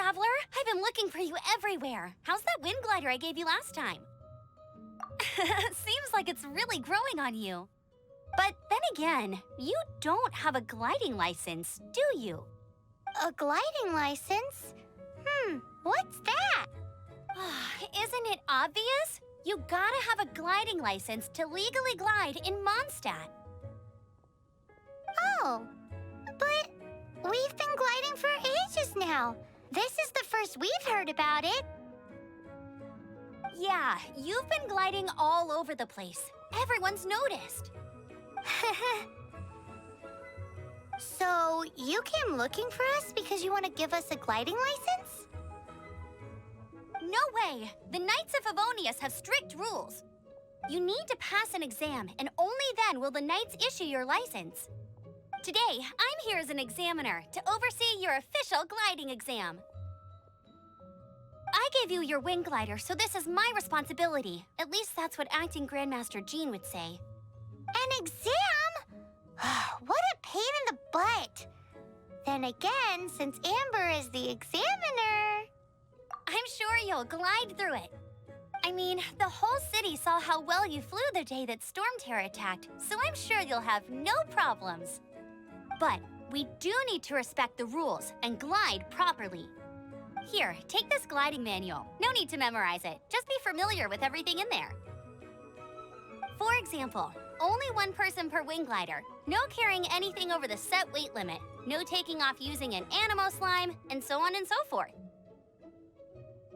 traveler. I've been looking for you everywhere. How's that wind glider I gave you last time? Seems like it's really growing on you. But then again, you don't have a gliding license, do you? A gliding license? What's that? Isn't it obvious? You gotta have a gliding license to legally glide in Mondstadt. Oh, but we've been gliding for ages now. This is the first we've heard about it. Yeah, you've been gliding all over the place. Everyone's noticed. So, you came looking for us because you want to give us a gliding license? No way! The Knights of Favonius have strict rules. You need to pass an exam, and only then will the Knights issue your license. Today, I'm here as an examiner to oversee your official gliding exam. I gave you your wing glider, so this is my responsibility. At least that's what Acting Grandmaster Jean would say. An exam? What a pain in the butt. Then again, since Amber is the examiner... I'm sure you'll glide through it. I mean, the whole city saw how well you flew the day that Storm Terror attacked, so I'm sure you'll have no problems. But we do need to respect the rules and glide properly. Here, take this gliding manual. No need to memorize it. Just be familiar with everything in there. For example, only one person per wing glider, no carrying anything over the set weight limit, no taking off using an Animo slime, and so on and so forth.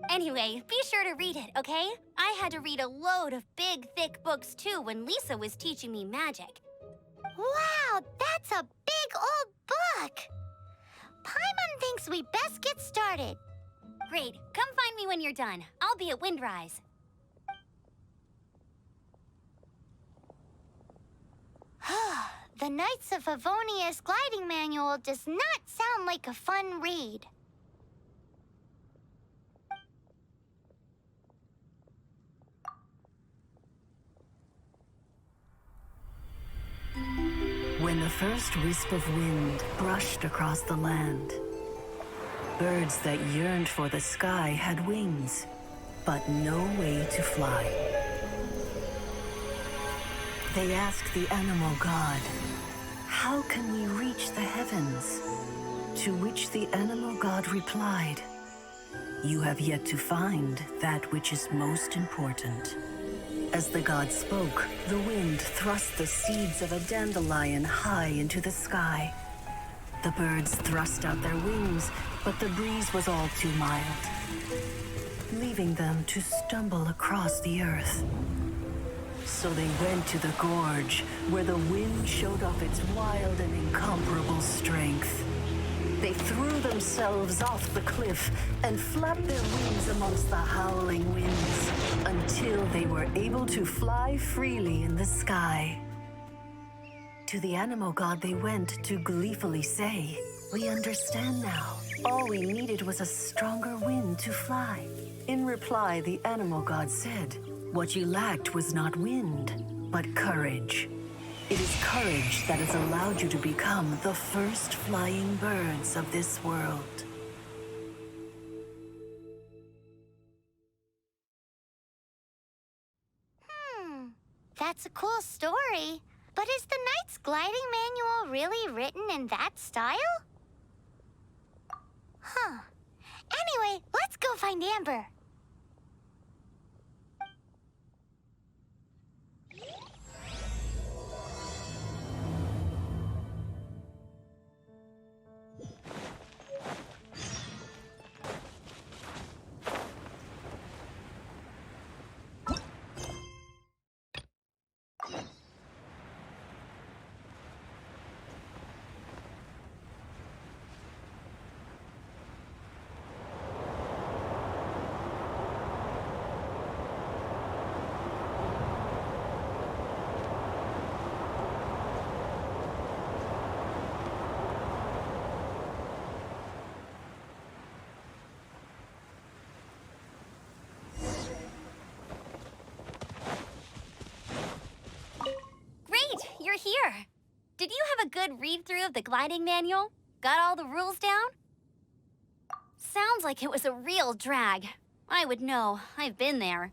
Anyway, be sure to read it, okay? I had to read a load of big, thick books too when Lisa was teaching me magic. Wow, that's a big old book! Paimon thinks we best get started. Great, come find me when you're done. I'll be at Windrise. The Knights of Favonius gliding manual does not sound like a fun read. When the first wisp of wind brushed across the land, birds that yearned for the sky had wings, but no way to fly. They asked the animal god, "How can we reach the heavens?" To which the animal god replied, "You have yet to find that which is most important." As the god spoke, the wind thrust the seeds of a dandelion high into the sky. The birds thrust out their wings, but the breeze was all too mild, leaving them to stumble across the earth. So they went to the gorge, where the wind showed off its wild and incomparable strength. They threw themselves off the cliff and flapped their wings amongst the howling winds until they were able to fly freely in the sky. To the animal god they went to gleefully say, "We understand now. All we needed was a stronger wind to fly." In reply, the animal god said, "What you lacked was not wind, but courage. It is courage that has allowed you to become the first flying birds of this world." That's a cool story. But is the Knight's gliding manual really written in that style? Anyway, let's go find Amber. You're here. Did you have a good read-through of the gliding manual? Got all the rules down? Sounds like it was a real drag. I would know. I've been there.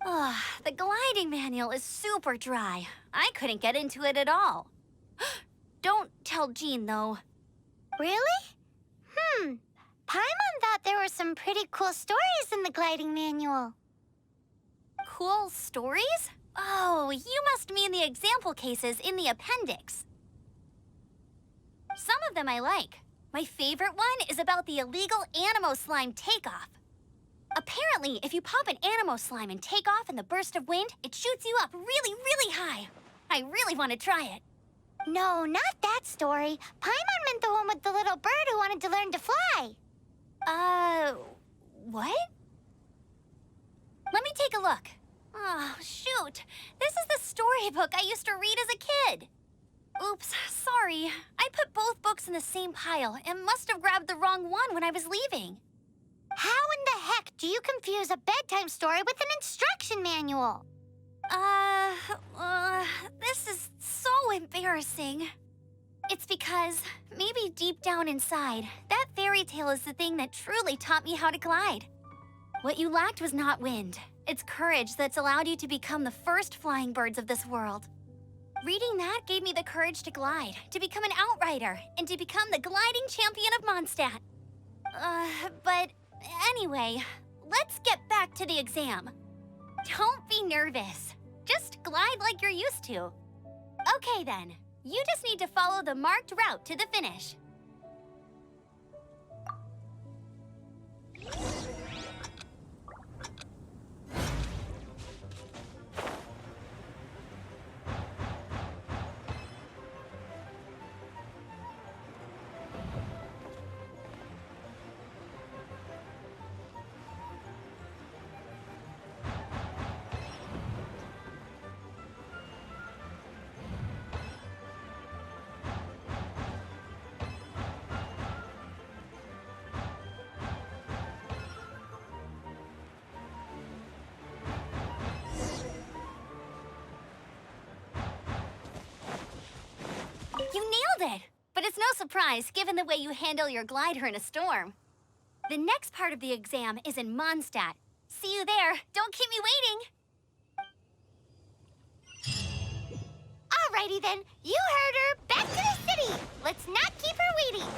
Ugh, the gliding manual is super dry. I couldn't get into it at all. Don't tell Jean, though. Really? Paimon thought there were some pretty cool stories in the gliding manual. Cool stories? Oh, you must mean the example cases in the appendix. Some of them I like. My favorite one is about the illegal Animo slime takeoff. Apparently, if you pop an Animo slime and take off in the burst of wind, it shoots you up really, really high. I really want to try it. No, not that story. Paimon meant the one with the little bird who wanted to learn to fly. What? Let me take a look. Oh, shoot. This is the storybook I used to read as a kid. Oops, sorry. I put both books in the same pile and must have grabbed the wrong one when I was leaving. How in the heck do you confuse a bedtime story with an instruction manual? This is so embarrassing. It's because, maybe deep down inside, that fairy tale is the thing that truly taught me how to glide. What you lacked was not wind. It's courage that's allowed you to become the first flying birds of this world. Reading that gave me the courage to glide, to become an outrider, and to become the gliding champion of Mondstadt. But anyway, let's get back to the exam. Don't be nervous. Just glide like you're used to. Okay then, you just need to follow the marked route to the finish. You nailed it! But it's no surprise, given the way you handle your glider in a storm. The next part of the exam is in Mondstadt. See you there. Don't keep me waiting. Alrighty then, you heard her. Back to the city. Let's not keep her waiting.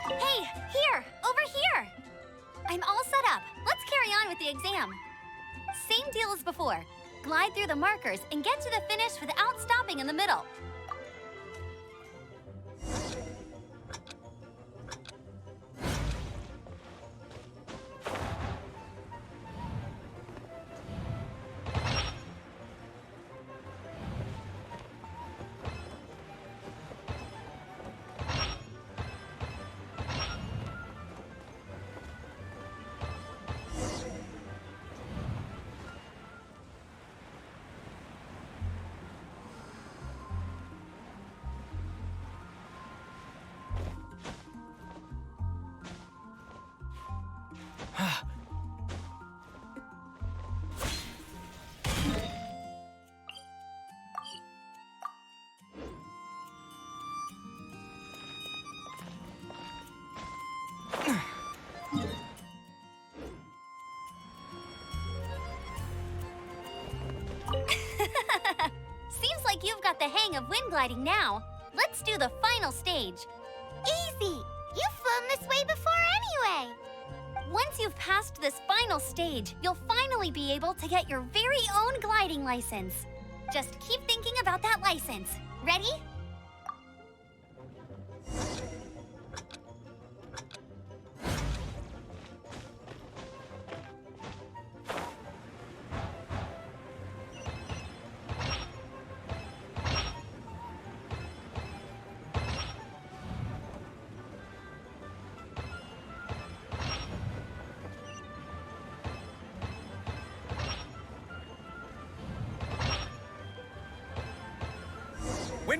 Hey, here! Over here! I'm all set up. Let's carry on with the exam. Same deal as before. Glide through the markers and get to the finish without stopping in the middle. Seems like you've got the hang of wind gliding now. Let's do the final stage. Easy. You've flown this way before anyway. Once you've passed this final stage, you'll finally be able to get your very own gliding license. Just keep thinking about that license. Ready?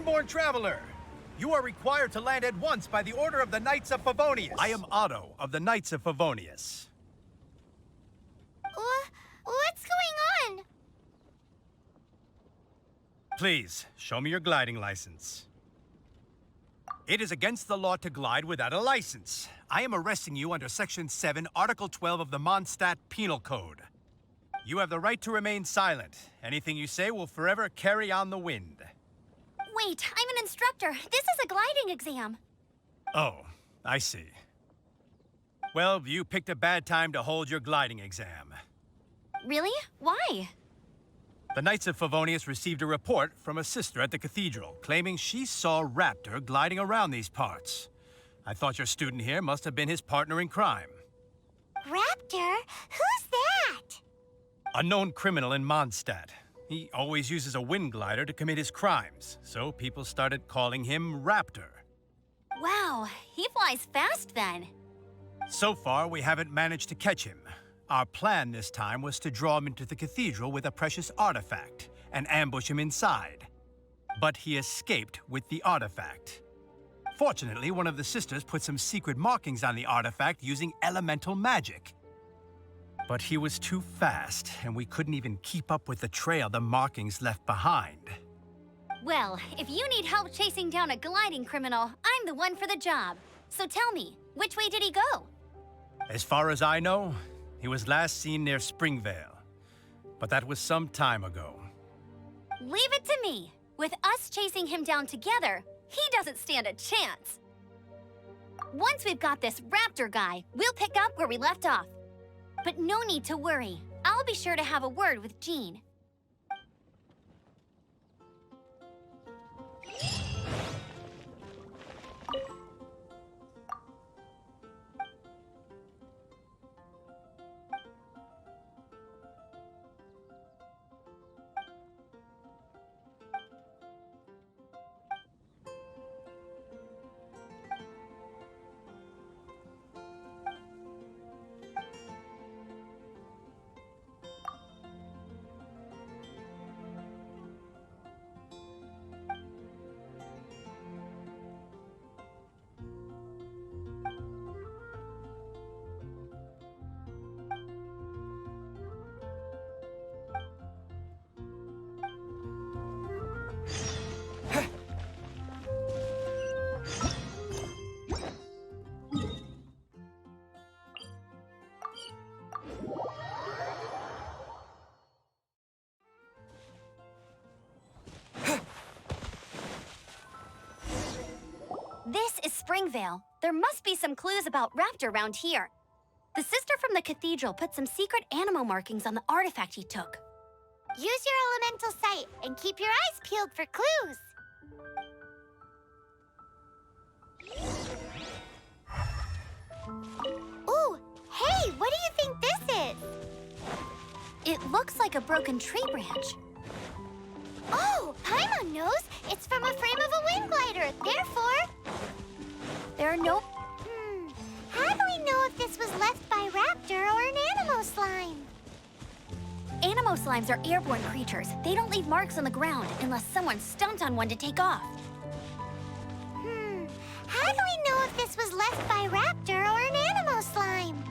Dragonborn traveler. You are required to land at once by the order of the Knights of Favonius. I am Otto of the Knights of Favonius. What's going on? Please, show me your gliding license. It is against the law to glide without a license. I am arresting you under Section 7, Article 12 of the Mondstadt Penal Code. You have the right to remain silent. Anything you say will forever carry on the wind. Wait, I'm an instructor. This is a gliding exam. Oh, I see. Well, you picked a bad time to hold your gliding exam. Really? Why? The Knights of Favonius received a report from a sister at the cathedral, claiming she saw Raptor gliding around these parts. I thought your student here must have been his partner in crime. Raptor? Who's that? A known criminal in Mondstadt. He always uses a wind glider to commit his crimes, so people started calling him Raptor. Wow, he flies fast then. So far, we haven't managed to catch him. Our plan this time was to draw him into the cathedral with a precious artifact and ambush him inside. But he escaped with the artifact. Fortunately, one of the sisters put some secret markings on the artifact using elemental magic. But he was too fast, and we couldn't even keep up with the trail the markings left behind. Well, if you need help chasing down a gliding criminal, I'm the one for the job. So tell me, which way did he go? As far as I know, he was last seen near Springvale. But that was some time ago. Leave it to me. With us chasing him down together, he doesn't stand a chance. Once we've got this Raptor guy, we'll pick up where we left off. But no need to worry. I'll be sure to have a word with Jean. This is Springvale. There must be some clues about Raptor around here. The sister from the cathedral put some secret animal markings on the artifact he took. Use your elemental sight and keep your eyes peeled for clues. Ooh, hey, what do you think this is? It looks like a broken tree branch. Oh, Paimon knows. It's from a frame of a wind glider. Therefore, There are no... How do we know if this was left by Raptor or an Animo slime? Animo slimes are airborne creatures. They don't leave marks on the ground unless someone stomped on one to take off. How do we know if this was left by Raptor or an Animo slime?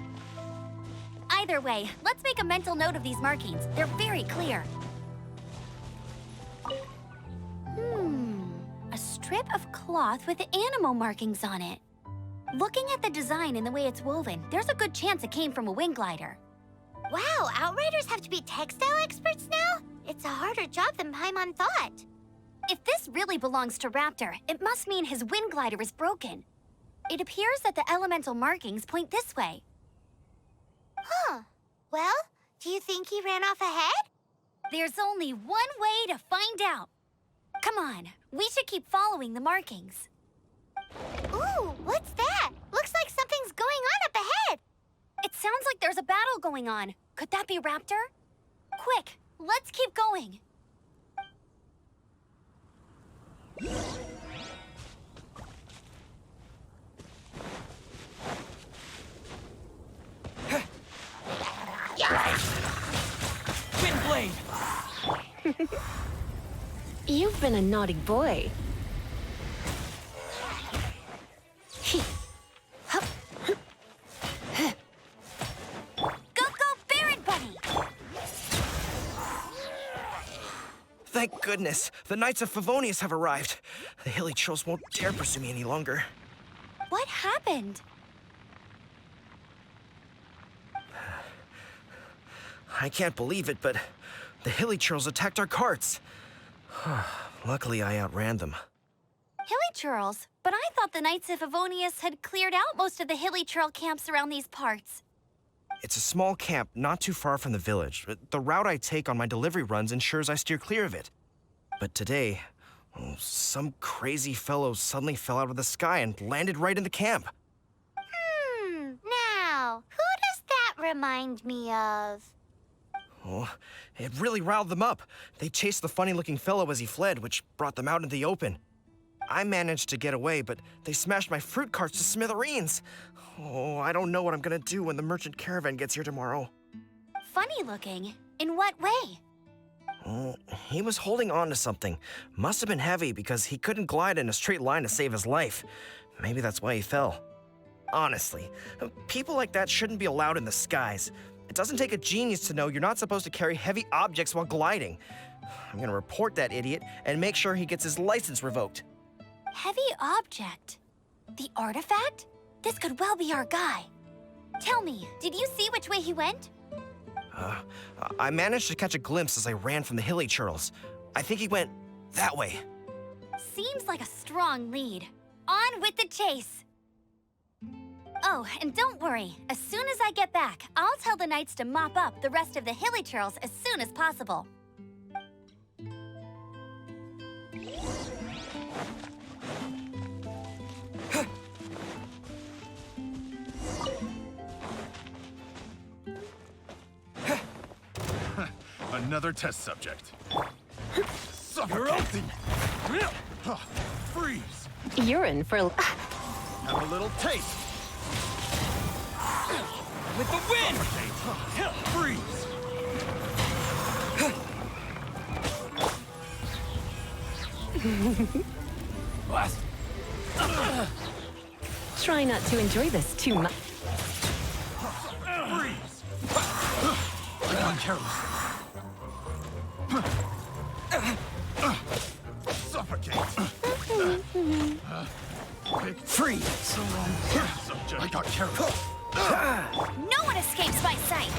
Either way, let's make a mental note of these markings. They're very clear. A strip of cloth with Animo markings on it. Looking at the design and the way it's woven, there's a good chance it came from a wind glider. Wow, Outriders have to be textile experts now? It's a harder job than Paimon thought. If this really belongs to Raptor, it must mean his wind glider is broken. It appears that the elemental markings point this way. Huh. Well, do you think he ran off ahead? There's only one way to find out. Come on, we should keep following the markings. Ooh, what's that? Looks like something's going on up ahead. It sounds like there's a battle going on. Could that be Raptor? Quick, let's keep going. You've been a naughty boy. Thank goodness, the Knights of Favonius have arrived. The hilly trolls won't dare pursue me any longer. What happened? I can't believe it, but the hilly trolls attacked our carts. Luckily, I outran them. Hilly Churls? But I thought the Knights of Favonius had cleared out most of the Hilly Churl camps around these parts. It's a small camp not too far from the village. The route I take on my delivery runs ensures I steer clear of it. But today, some crazy fellow suddenly fell out of the sky and landed right in the camp. Now, who does that remind me of? Oh, it really riled them up. They chased the funny-looking fellow as he fled, which brought them out in the open. I managed to get away, but they smashed my fruit carts to smithereens. Oh, I don't know what I'm gonna do when the merchant caravan gets here tomorrow. Funny looking? In what way? Oh, he was holding on to something. Must have been heavy because he couldn't glide in a straight line to save his life. Maybe that's why he fell. Honestly, people like that shouldn't be allowed in the skies. It doesn't take a genius to know you're not supposed to carry heavy objects while gliding. I'm gonna report that idiot and make sure he gets his license revoked. Heavy object? The artifact? This could well be our guy. Tell me, did you see which way he went? I managed to catch a glimpse as I ran from the hilly churls. I think he went that way. Seems like a strong lead. On with the chase! Oh, and don't worry. As soon as I get back, I'll tell the Knights to mop up the rest of the Hilly Churls as soon as possible. Another test subject. Suffocate! Freeze! You're in for... Have a little taste! With the wind! Freeze! Blast! Try not to enjoy this too much. Freeze! One careless. Suffocate! Freeze! So wrong. Subject. I got careless. No one escapes my sight!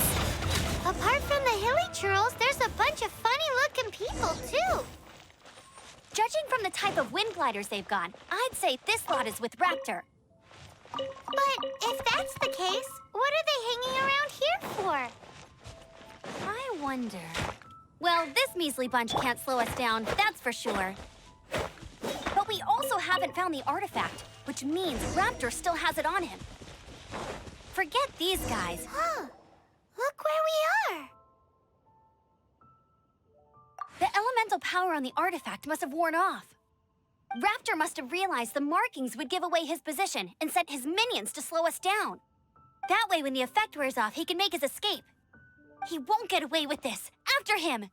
Apart from the hilly churls, there's a bunch of funny-looking people, too. Judging from the type of wind gliders they've got, I'd say this lot is with Raptor. But if that's the case, what are they hanging around here for? I wonder... Well, this measly bunch can't slow us down, that's for sure. But we also haven't found the artifact, which means Raptor still has it on him. Forget these guys. Huh. Look where we are. The elemental power on the artifact must have worn off. Raptor must have realized the markings would give away his position and sent his minions to slow us down. That way, when the effect wears off, he can make his escape. He won't get away with this. After him!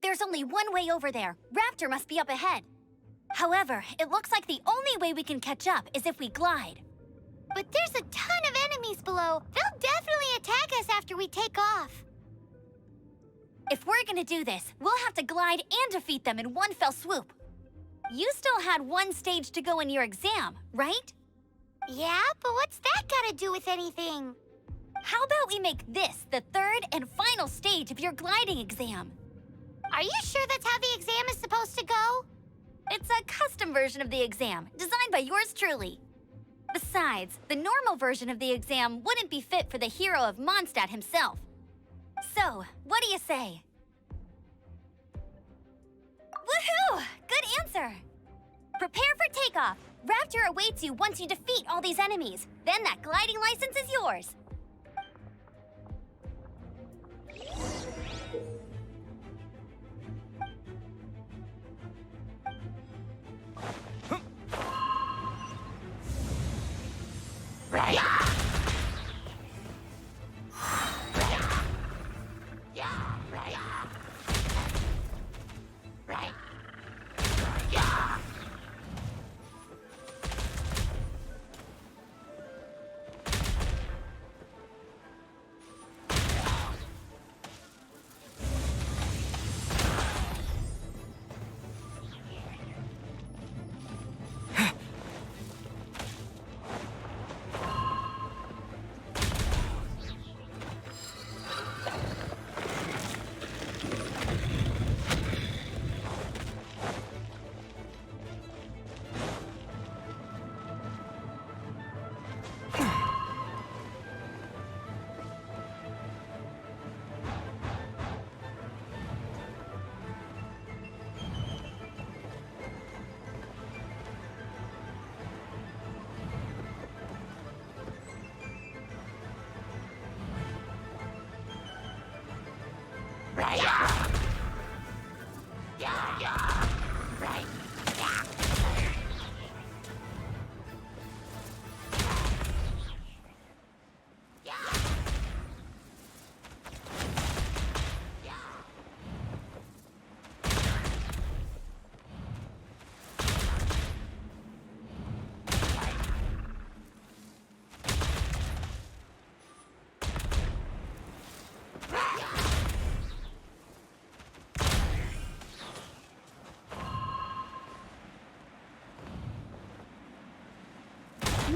There's only one way over there. Raptor must be up ahead. However, it looks like the only way we can catch up is if we glide. But there's a ton of enemies below. They'll definitely attack us after we take off. If we're gonna do this, we'll have to glide and defeat them in one fell swoop. You still had one stage to go in your exam, right? Yeah, but what's that gotta do with anything? How about we make this the third and final stage of your gliding exam? Are you sure that's how the exam is supposed to go? It's a custom version of the exam, designed by yours truly. Besides, the normal version of the exam wouldn't be fit for the hero of Mondstadt himself. So, what do you say? Woohoo! Good answer! Prepare for takeoff. Raptor awaits you once you defeat all these enemies. Then that gliding license is yours.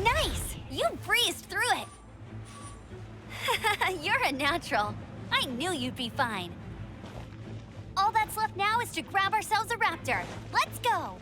Nice! You breezed through it! You're a natural. I knew you'd be fine. All that's left now is to grab ourselves a raptor. Let's go!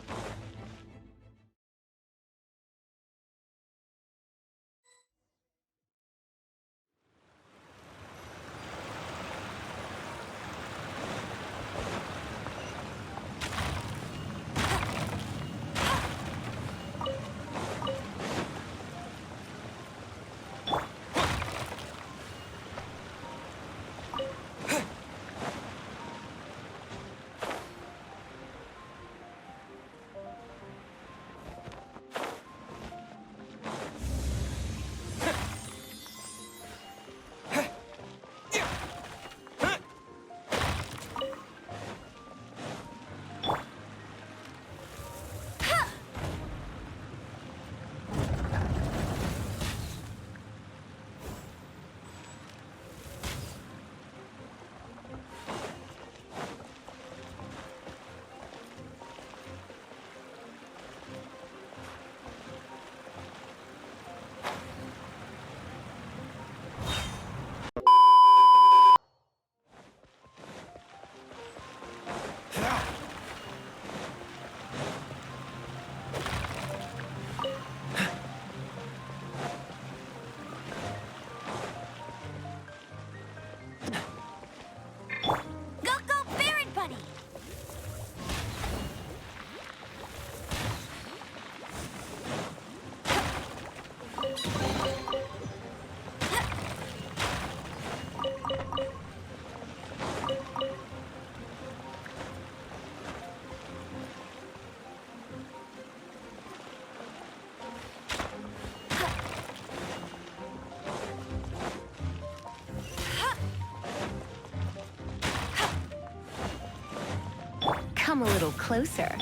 Come a little closer.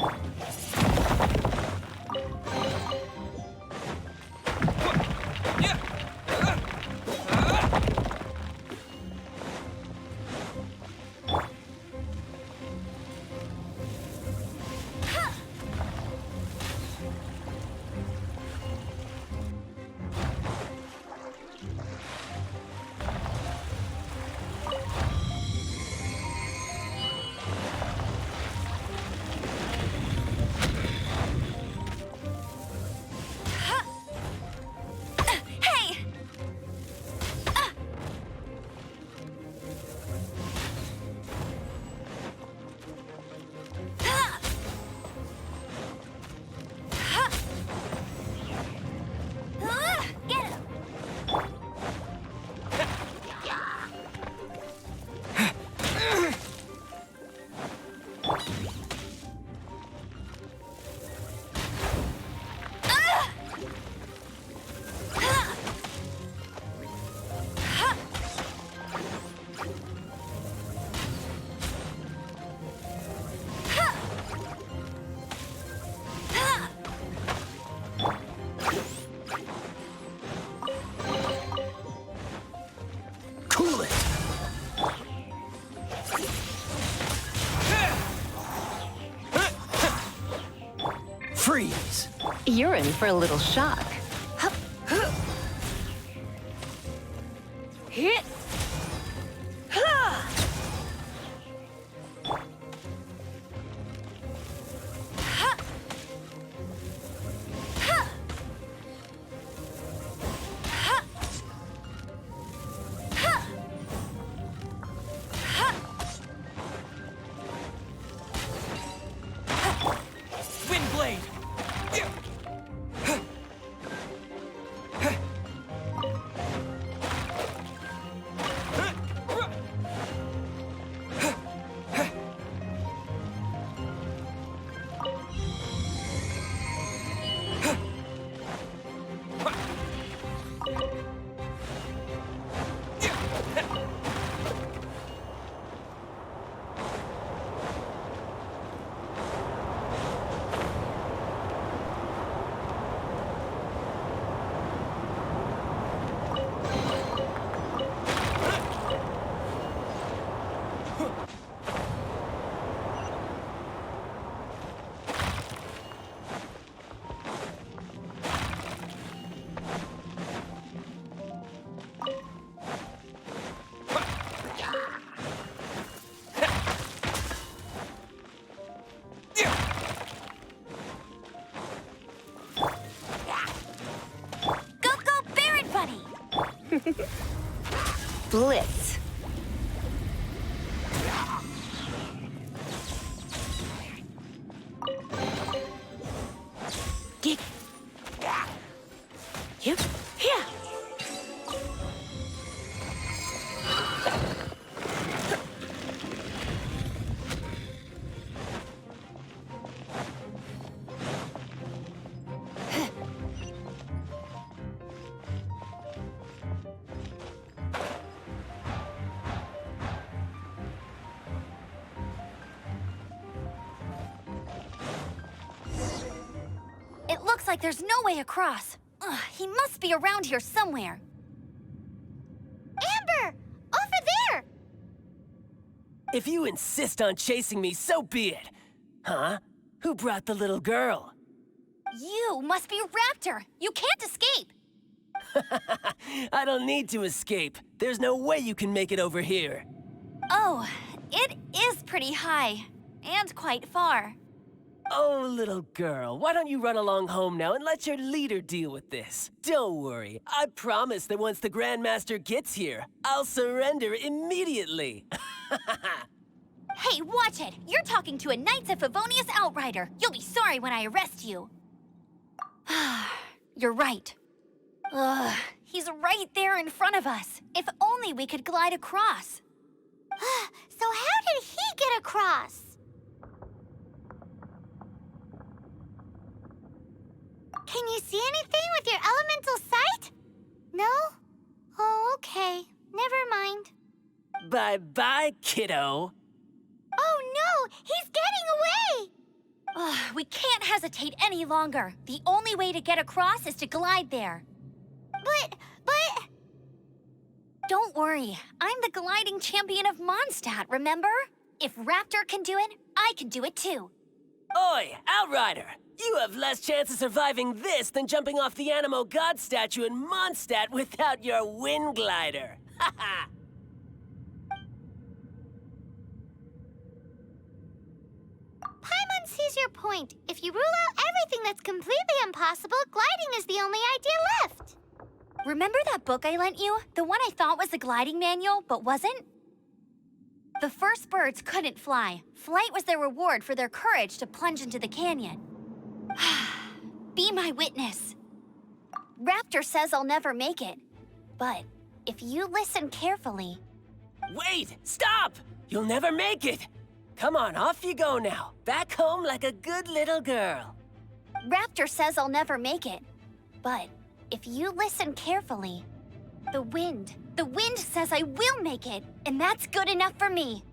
You're in for a little shock. Hit! Ha! Ha! Ha! Ha! Ha! Ha! Wind blade! Blitz. Get. Yep. Here. It looks like there's no way across. Ugh, he must be around here somewhere. Amber! Over there! If you insist on chasing me, so be it. Huh? Who brought the little girl? You must be Raptor. You can't escape. I don't need to escape. There's no way you can make it over here. Oh, it is pretty high. And quite far. Oh, little girl, why don't you run along home now and let your leader deal with this? Don't worry, I promise that once the Grandmaster gets here, I'll surrender immediately. Hey, watch it! You're talking to a Knights of Favonius outrider. You'll be sorry when I arrest you. You're right. Ugh, he's right there in front of us. If only we could glide across. So how did he get across? Can you see anything with your elemental sight? No? Oh, okay. Never mind. Bye-bye, kiddo. Oh no! He's getting away! Ugh, we can't hesitate any longer. The only way to get across is to glide there. But... Don't worry. I'm the gliding champion of Mondstadt, remember? If Raptor can do it, I can do it too. Oi, Outrider! You have less chance of surviving this than jumping off the Animo God statue in Mondstadt without your wind glider. Haha! Paimon sees your point. If you rule out everything that's completely impossible, gliding is the only idea left. Remember that book I lent you? The one I thought was the gliding manual, but wasn't? The first birds couldn't fly. Flight was their reward for their courage to plunge into the canyon. Be my witness. Raptor says I'll never make it. But if you listen carefully... Wait! Stop! You'll never make it! Come on, off you go now. Back home like a good little girl. Raptor says I'll never make it. But if you listen carefully... The wind says I will make it, and that's good enough for me.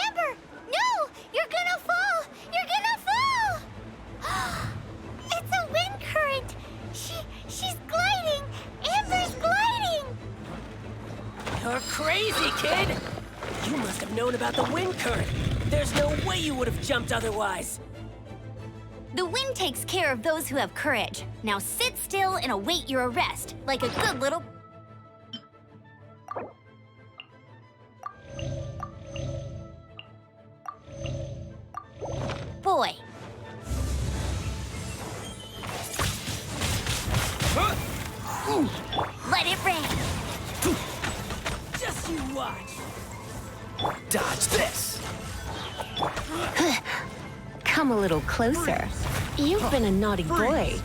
Amber! No! You're gonna fall! You're gonna fall! It's a wind current! She's gliding! Amber's gliding! You're crazy, kid! have known about the wind current. There's no way you would have jumped otherwise. The wind takes care of those who have courage. Now sit still and await your arrest, like a good little... boy. Let it rain. Just you watch. Dodge this! Come a little closer. You've been a naughty boy.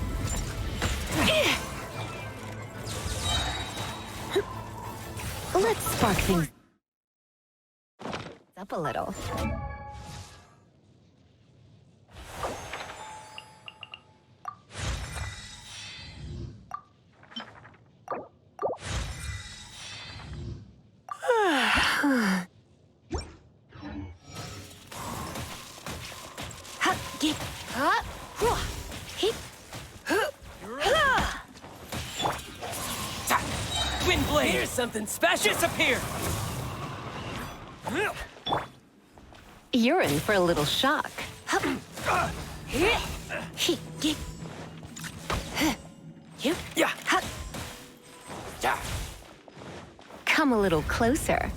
Let's spark things up a little. Wind blade! Here's something special! Disappear! You're in for a little shock. Come a little closer.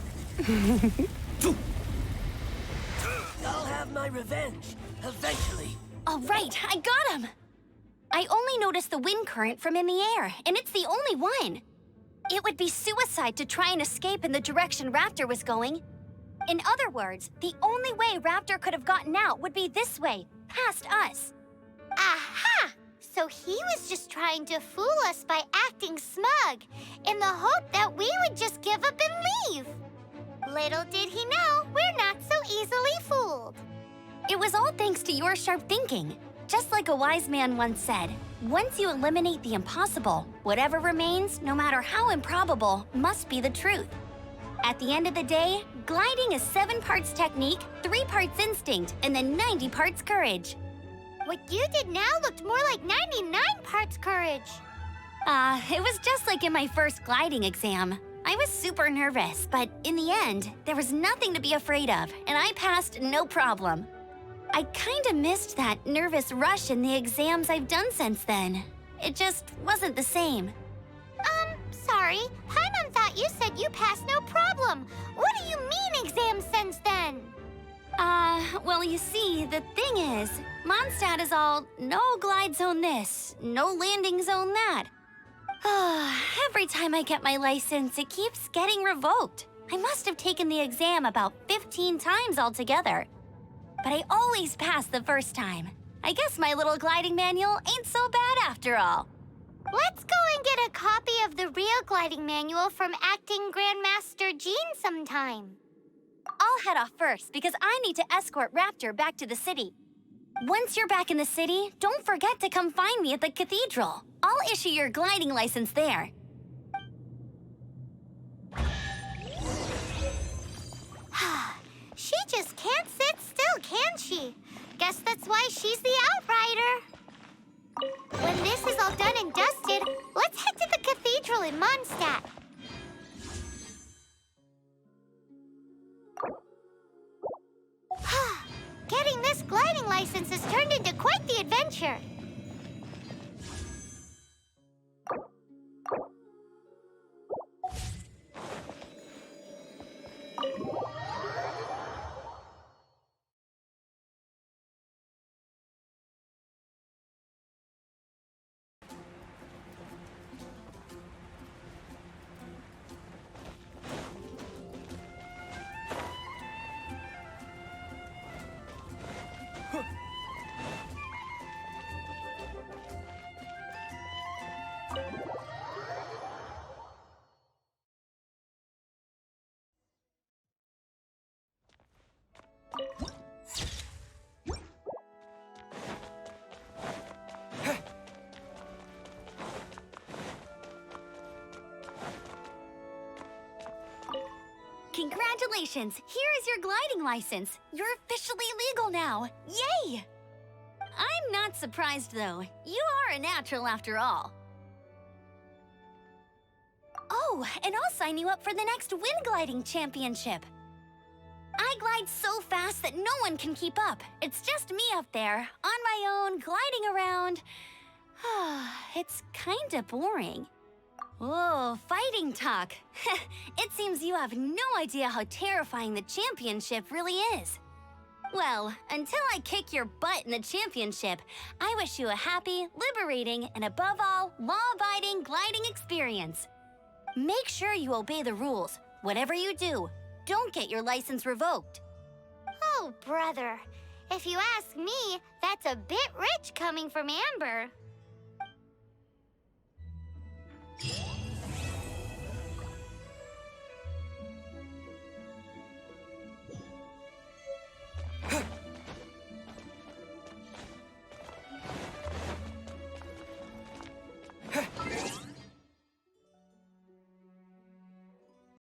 I'll have my revenge, eventually. All right, I got him! I only noticed the wind current from in the air, and it's the only one. It would be suicide to try and escape in the direction Raptor was going. In other words, the only way Raptor could have gotten out would be this way, past us. Aha! So he was just trying to fool us by acting smug, in the hope that we would just give up and leave. Little did he know, we're not so easily fooled. It was all thanks to your sharp thinking. Just like a wise man once said, once you eliminate the impossible, whatever remains, no matter how improbable, must be the truth. At the end of the day, gliding is 7 parts technique, 3 parts instinct, and then 90 parts courage. What you did now looked more like 99 parts courage. It was just like in my first gliding exam. I was super nervous, but in the end, there was nothing to be afraid of, and I passed no problem. I kinda missed that nervous rush in the exams I've done since then. It just wasn't the same. Sorry. Paimon thought you said you passed no problem. What do you mean exams since then? Well, you see, the thing is, Mondstadt is all, no glide zone this, no landing zone that. Every time I get my license, it keeps getting revoked. I must have taken the exam about 15 times altogether. But I always pass the first time. I guess my little gliding manual ain't so bad after all. Let's go and get a copy of the real gliding manual from acting Grandmaster Jean sometime. I'll head off first because I need to escort Raptor back to the city. Once you're back in the city, don't forget to come find me at the cathedral. I'll issue your gliding license there. She just can't sit still, can she? Guess that's why she's the outrider. When this is all done and dusted, let's head to the cathedral in Mondstadt. Getting this gliding license has turned into quite the adventure. Congratulations! Here is your gliding license. You're officially legal now. Yay! I'm not surprised, though. You are a natural after all. Oh, and I'll sign you up for the next wind gliding championship. I glide so fast that no one can keep up. It's just me up there, on my own, gliding around. It's kinda boring. Whoa, fighting talk. It seems you have no idea how terrifying the championship really is. Well, until I kick your butt in the championship, I wish you a happy, liberating, and above all, law-abiding gliding experience. Make sure you obey the rules. Whatever you do, don't get your license revoked. Oh, brother. If you ask me, that's a bit rich coming from Amber.